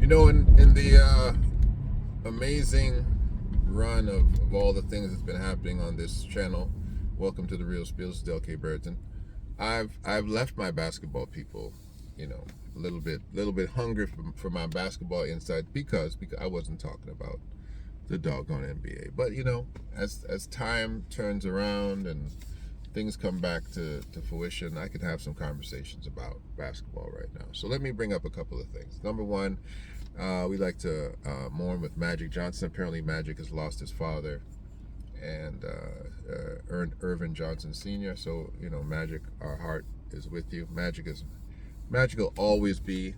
In the amazing run of all the things that's been happening on this channel, welcome to the Real Spills, Del K. Burton. I've left my basketball people, a little bit hungry for my basketball insight because I wasn't talking about the doggone NBA. But as time turns around and things come back to fruition, I could have some conversations about basketball right now. So let me bring up a couple of things. Number one, we like to mourn with Magic Johnson. Apparently Magic has lost his father, and Irvin Johnson Sr. So, Magic, our heart is with you. Magic will always be,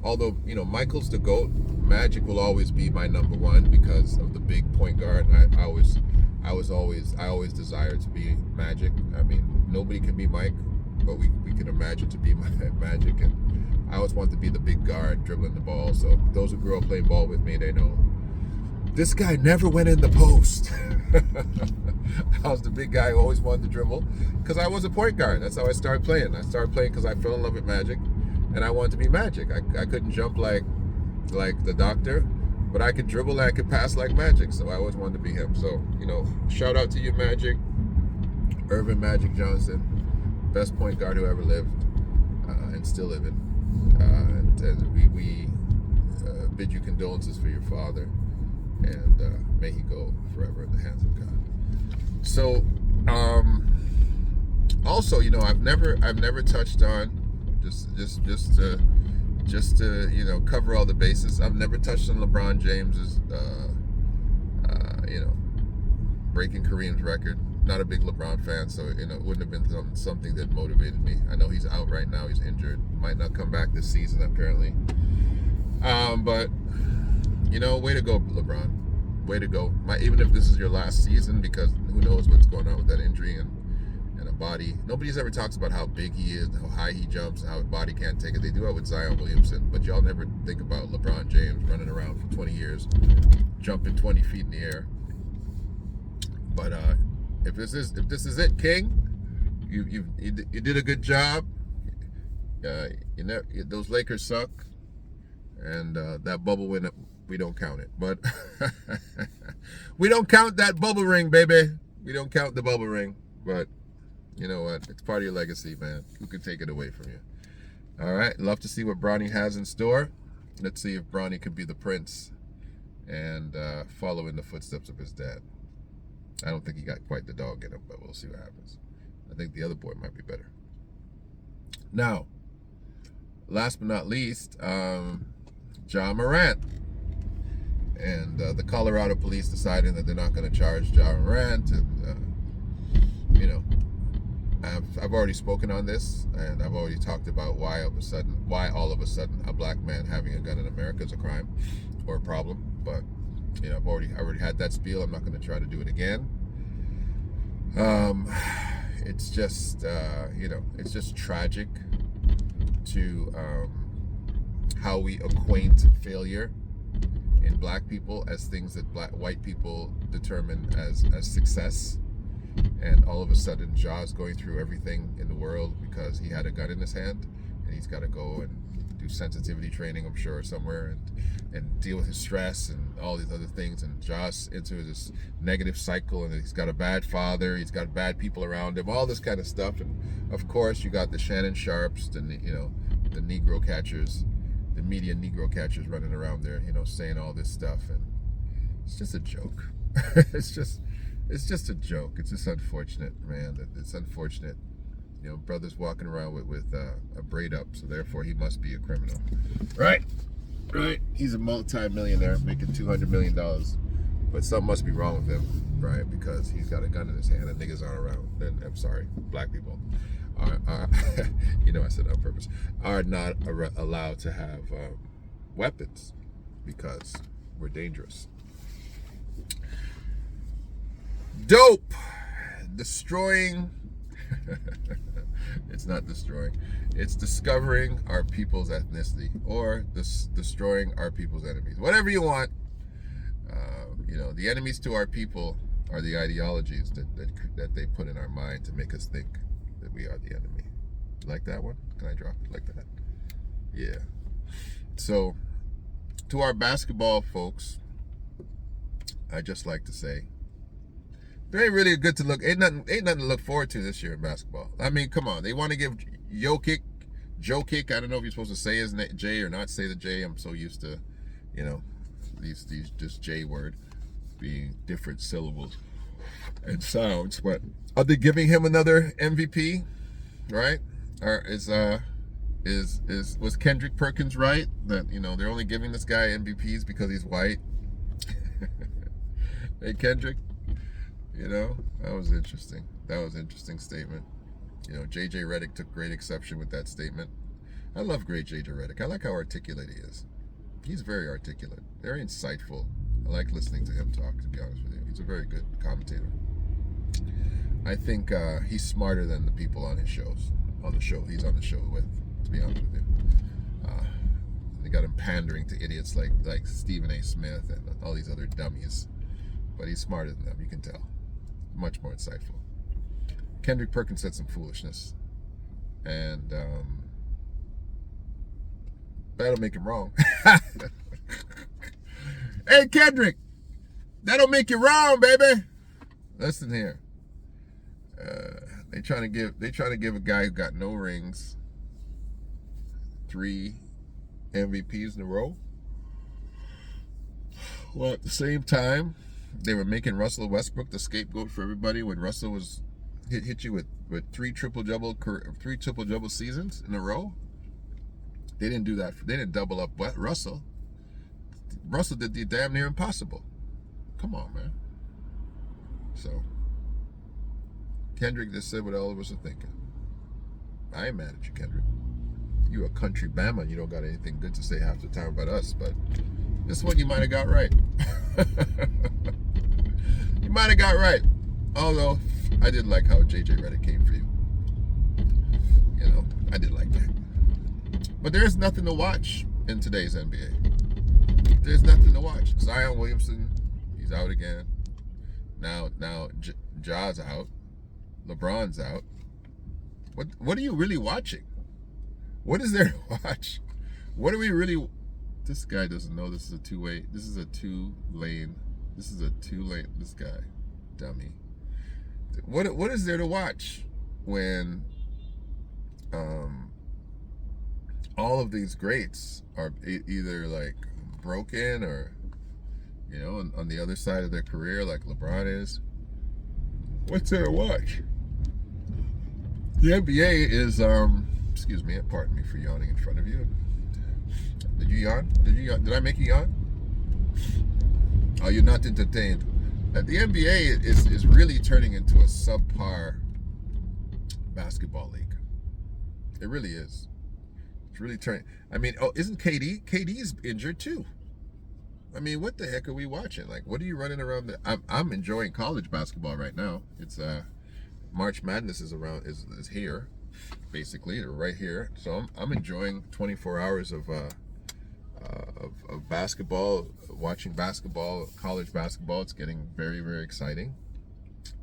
although, Michael's the GOAT, Magic will always be my number one because of the big point guard. I always desired to be Magic. I mean, nobody can be Mike, but we can imagine to be Magic. And I always want to be the big guard dribbling the ball. So those who grew up playing ball with me, they know this guy never went in the post. I was the big guy who always wanted to dribble because I was a point guard. That's how I started playing. I started playing because I fell in love with Magic, and I wanted to be Magic. I couldn't jump like the doctor, but I could dribble and I could pass like Magic. So I always wanted to be him. So, shout out to you, Magic. Irvin Magic Johnson, best point guard who ever lived, and still living. And we bid you condolences for your father, and may he go forever in the hands of God. So, also, I've never touched on just to cover all the bases. I've never touched on LeBron James's breaking Kareem's record. Not a big LeBron fan, so it wouldn't have been something that motivated me. I know he's out right now; he's injured, might not come back this season apparently. But way to go, LeBron. Way to go. Even if this is your last season, because who knows what's going on with that injury and a body. Nobody's ever talks about how big he is, how high he jumps, and how his body can't take it. They do it with Zion Williamson, but y'all never think about LeBron James running around for 20 years, jumping 20 feet in the air. But if this is it, King, you did a good job. Those Lakers suck, and that bubble win, we don't count it. But we don't count that bubble ring, baby. We don't count the bubble ring. But you know what? It's part of your legacy, man. Who can take it away from you? All right. Love to see what Bronny has in store. Let's see if Bronny can be the prince and follow in the footsteps of his dad. I don't think he got quite the dog in him, but we'll see what happens. I think the other boy might be better. Now, last but not least, Ja Morant. And the Colorado police deciding that they're not going to charge Ja Morant. And, I've already spoken on this, and I've already talked about why all of a sudden a black man having a gun in America is a crime or a problem. But I've already had that spiel. I'm not going to try to do it again. It's just it's just tragic to how we acquaint failure in black people as things that white people determine as success. And all of a sudden, Ja's going through everything in the world because he had a gun in his hand, and he's got to go and do sensitivity training, I'm sure, somewhere, and deal with his stress and all these other things. And Ja's into this negative cycle, and he's got a bad father, he's got bad people around him, all this kind of stuff. And of course, you got the Shannon Sharps, the Negro catchers, the media Negro catchers running around there, saying all this stuff, and it's just a joke. It's just a joke. It's just unfortunate, man. It's unfortunate. Brothers walking around with a braid up, so therefore he must be a criminal. Right. He's a multi-millionaire making $200 million, but something must be wrong with him, right? Because he's got a gun in his hand and niggas aren't around. And I'm sorry, black people are I said on purpose, are not allowed to have weapons because we're dangerous. Dope. Destroying. It's not destroying. It's discovering our people's ethnicity, or destroying our people's enemies. Whatever you want. The enemies to our people are the ideologies that they put in our mind to make us think that we are the enemy. Like that one? Can I drop it like that? Yeah. So, to our basketball folks, I just like to say, there ain't really good to look. Ain't nothing to look forward to this year in basketball. I mean, come on. They want to give Jokic. I don't know if you're supposed to say his name, J, or not say the J. I'm so used to, these this J word being different syllables and sounds. But are they giving him another MVP? Right? Or was Kendrick Perkins right that they're only giving this guy MVPs because he's white? Hey Kendrick, that was interesting. That was an interesting statement. JJ Redick took great exception with that statement. I love great JJ Redick. I like how articulate he is. He's very articulate, very insightful. I like listening to him talk, to be honest with you. He's a very good commentator. I think he's smarter than the people on his shows, on the show he's on the show with, to be honest with you. They got him pandering to idiots like Stephen A. Smith and all these other dummies. But he's smarter than them, you can tell. Much more insightful. Kendrick Perkins said some foolishness. And that'll make him wrong. Hey Kendrick, that'll make you wrong, baby. Listen here. They trying to give a guy who got no rings 3 MVPs in a row. Well, at the same time, they were making Russell Westbrook the scapegoat for everybody when Russell was hit you with 3 triple-double seasons in a row. They didn't do that. They didn't double up Russell. Russell did the damn near impossible. Come on, man. So Kendrick just said what all of us are thinking. I ain't mad at you, Kendrick. You a country Bama and you don't got anything good to say half the time about us, but this one you might have got right. You might have got right. Although I did like how JJ Redick came for you. I did like that. But there's nothing to watch in today's NBA. There's nothing to watch. Zion Williamson, he's out again. Now Ja's out. LeBron's out. What are you really watching? What is there to watch? What are we really? This guy doesn't know this is a two-way. This is a two-lane. This guy, dummy. What is there to watch when all of these greats are either like broken or on the other side of their career like LeBron is? What's there to watch? The NBA is excuse me, pardon me for yawning in front of you. Did you yawn? Did I make you yawn? Oh, you're not entertained. The NBA is really turning into a subpar basketball league. It really is. It's really turning. I mean, isn't KD? KD's injured too. I mean, what the heck are we watching? Like, what are you running around? I'm enjoying college basketball right now. It's March Madness is here, basically. They're right here. So I'm enjoying 24 hours of basketball, watching basketball, college basketball. It's getting very, very exciting,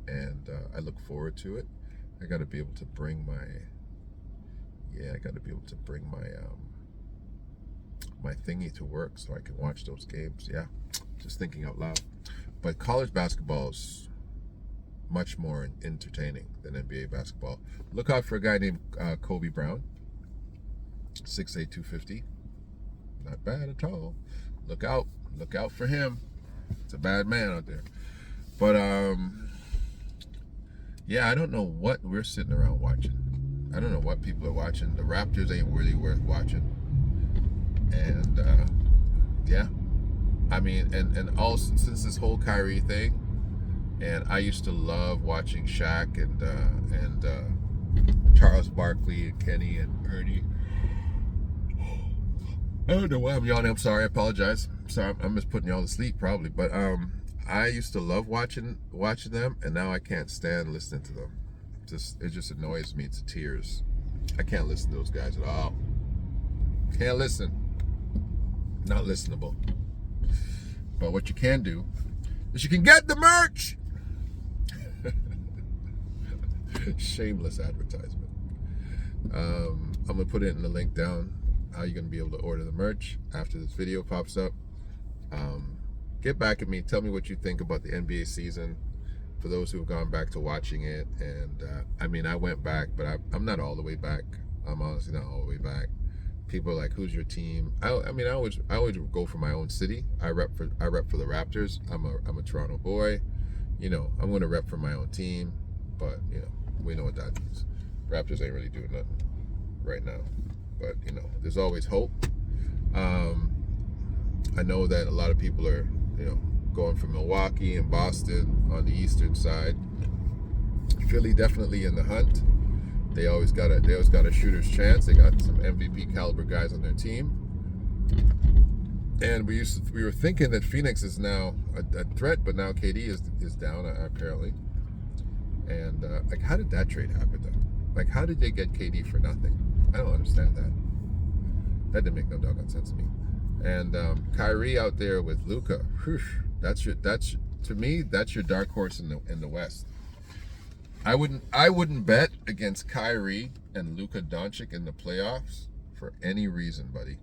and I look forward to it. I got to be able to bring my my thingy to work so I can watch those games. Yeah, just thinking out loud. But college basketball is much more entertaining than NBA basketball. Look out for a guy named Kobe Brown, 6'8", 250. Not bad at all. Look out for him. It's a bad man out there. But yeah, I don't know what we're sitting around watching. I don't know what people are watching. The Raptors ain't really worth watching. And yeah, I mean, and also since this whole Kyrie thing, and I used to love watching Shaq and Charles Barkley and Kenny and Ernie. I don't know why I'm yawning. I'm sorry. I apologize. Sorry, I'm just putting y'all to sleep probably. But I used to love watching them, and now I can't stand listening to them. It just annoys me to tears. I can't listen to those guys at all. Can't listen. Not listenable. But what you can do is you can get the merch. Shameless advertisement. I'm gonna put it in the link down how you're going to be able to order the merch after this video pops up. Get back at me. Tell me what you think about the NBA season for those who have gone back to watching it. And I mean, I went back, but I'm not all the way back. I'm honestly not all the way back. People are like, who's your team? I mean, I always go for my own city. I rep for the Raptors. I'm a Toronto boy. You know, I'm going to rep for my own team, but you know, we know what that means. Raptors ain't really doing nothing right now, but you know, there's always hope. I know that a lot of people are, you know, going from Milwaukee and Boston on the eastern side. Philly definitely in the hunt. They always got a shooter's chance. They got some MVP caliber guys on their team. And we were thinking that Phoenix is now a threat, but now KD is down apparently. And like, how did that trade happen though? Like, how did they get KD for nothing? I don't understand that. That didn't make no doggone sense to me. And Kyrie out there with Luka, that's to me, that's your dark horse in the West. I wouldn't bet against Kyrie and Luka Doncic in the playoffs for any reason, buddy.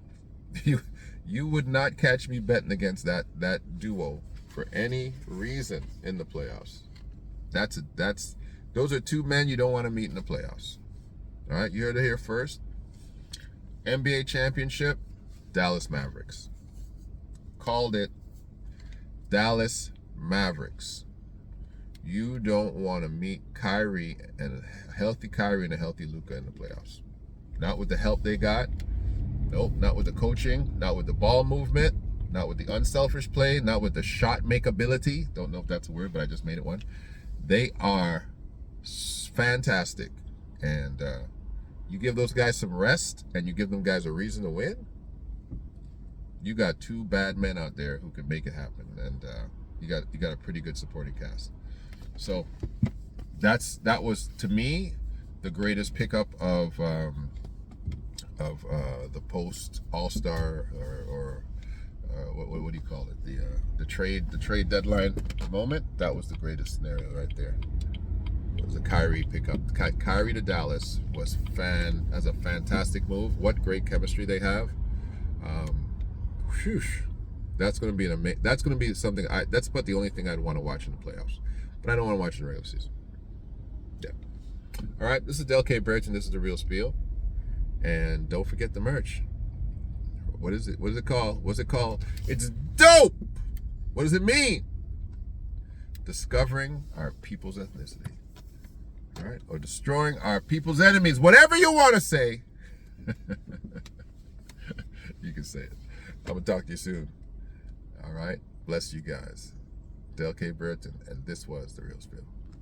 You would not catch me betting against that duo for any reason in the playoffs. Those are two men you don't want to meet in the playoffs. All right, you heard it here first. NBA championship, Dallas Mavericks. Called it. Dallas Mavericks. You don't want to meet Kyrie and a healthy Kyrie and a healthy Luka in the playoffs. Not with the help they got. Nope, not with the coaching, not with the ball movement, not with the unselfish play, not with the shot makeability. Don't know if that's a word, but I just made it one. They are fantastic. And you give those guys some rest and you give them guys a reason to win, you got two bad men out there who can make it happen. And you got a pretty good supporting cast. So that was, to me, the greatest pickup of the post All-Star or what do you call it? The trade deadline moment. That was the greatest scenario right there. It was a Kyrie pickup. Kyrie to Dallas was a fantastic move. What great chemistry they have. That's going to be that's going to be something. That's about the only thing I'd want to watch in the playoffs. But I don't want to watch in the regular season. Yeah. All right. This is Del K. Brereton. This is The Real Spiel. And don't forget the merch. What is it? What is it called? What's it called? It's dope. What does it mean? Discovering our people's ethnicity. All right? Or destroying our people's enemies. Whatever you want to say. You can say it. I'm going to talk to you soon. All right? Bless you guys. Del K. Brereton, and this was The Real Spiel.